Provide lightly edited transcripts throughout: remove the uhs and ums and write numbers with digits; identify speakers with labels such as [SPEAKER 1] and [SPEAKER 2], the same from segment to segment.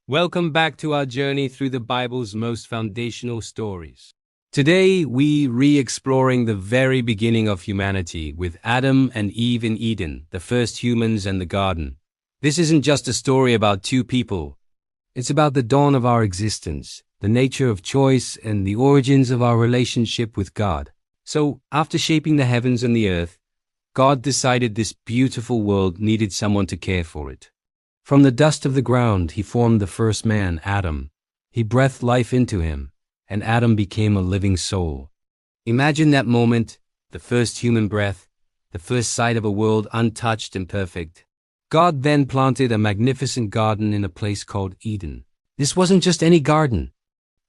[SPEAKER 1] Welcome back to our journey through the Bible's most foundational stories. Today, we re-exploring the very beginning of humanity with Adam and Eve in Eden, the first humans and the garden. This isn't just a story about two people. It's about the dawn of our existence, the nature of choice, and the origins of our relationship with God. So, after shaping the heavens and the earth, God decided this beautiful world needed someone to care for it. From the dust of the ground, he formed the first man, Adam. He breathed life into him, and Adam became a living soul. Imagine that moment, the first human breath, the first sight of a world untouched and perfect. God then planted a magnificent garden in a place called Eden. This wasn't just any garden.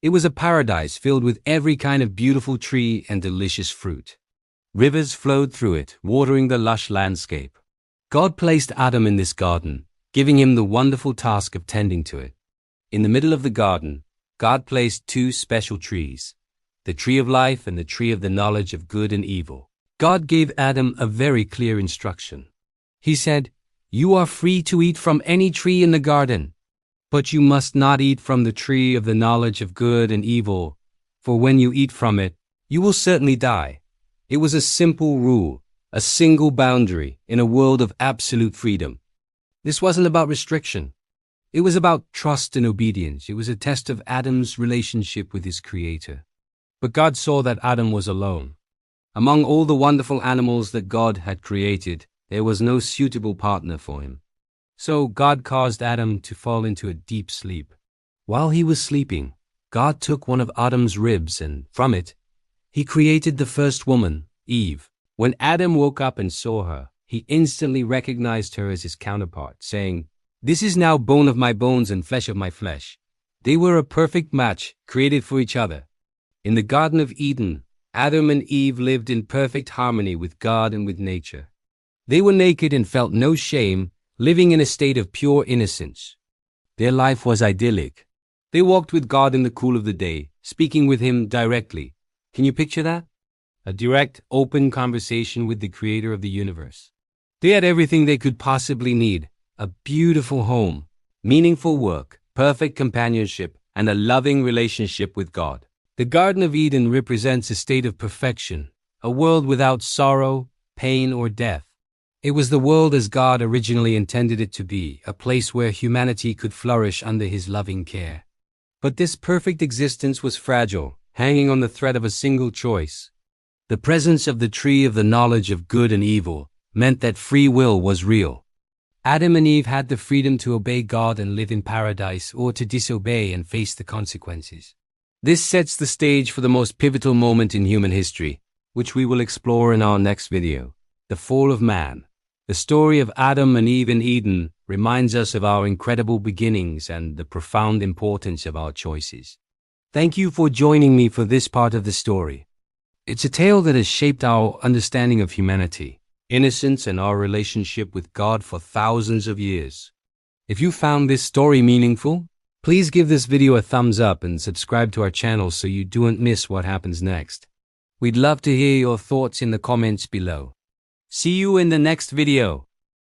[SPEAKER 1] It was a paradise filled with every kind of beautiful tree and delicious fruit. Rivers flowed through it, watering the lush landscape. God placed Adam in this garden, giving him the wonderful task of tending to it. In the middle of the garden, God placed two special trees, the tree of life and the tree of the knowledge of good and evil. God gave Adam a very clear instruction. He said, "You are free to eat from any tree in the garden, but you must not eat from the tree of the knowledge of good and evil, for when you eat from it, you will certainly die." It was a simple rule, a single boundary in a world of absolute freedom. This wasn't about restriction. It was about trust and obedience. It was a test of Adam's relationship with his Creator. But God saw that Adam was alone. Among all the wonderful animals that God had created, there was no suitable partner for him. So God caused Adam to fall into a deep sleep. While he was sleeping, God took one of Adam's ribs and, from it, he created the first woman, Eve. When Adam woke up and saw her, he instantly recognized her as his counterpart, saying, "This is now bone of my bones and flesh of my flesh." They were a perfect match, created for each other. In the Garden of Eden, Adam and Eve lived in perfect harmony with God and with nature. They were naked and felt no shame, living in a state of pure innocence. Their life was idyllic. They walked with God in the cool of the day, speaking with Him directly. Can you picture that? A direct, open conversation with the Creator of the universe. They had everything they could possibly need: a beautiful home, meaningful work, perfect companionship, and a loving relationship with God. The Garden of Eden represents a state of perfection, a world without sorrow, pain, or death. It was the world as God originally intended it to be, a place where humanity could flourish under His loving care. But this perfect existence was fragile, hanging on the thread of a single choice. The presence of the tree of the knowledge of good and evil meant that free will was real. Adam and Eve had the freedom to obey God and live in paradise, or to disobey and face the consequences. This sets the stage for the most pivotal moment in human history, which we will explore in our next video: the fall of man. The story of Adam and Eve in Eden reminds us of our incredible beginnings and the profound importance of our choices. Thank you for joining me for this part of the story. It's a tale that has shaped our understanding of humanity, innocence, and our relationship with God for thousands of years. If you found this story meaningful, please give this video a thumbs up and subscribe to our channel so you don't miss what happens next. We'd love to hear your thoughts in the comments below. See you in the next video.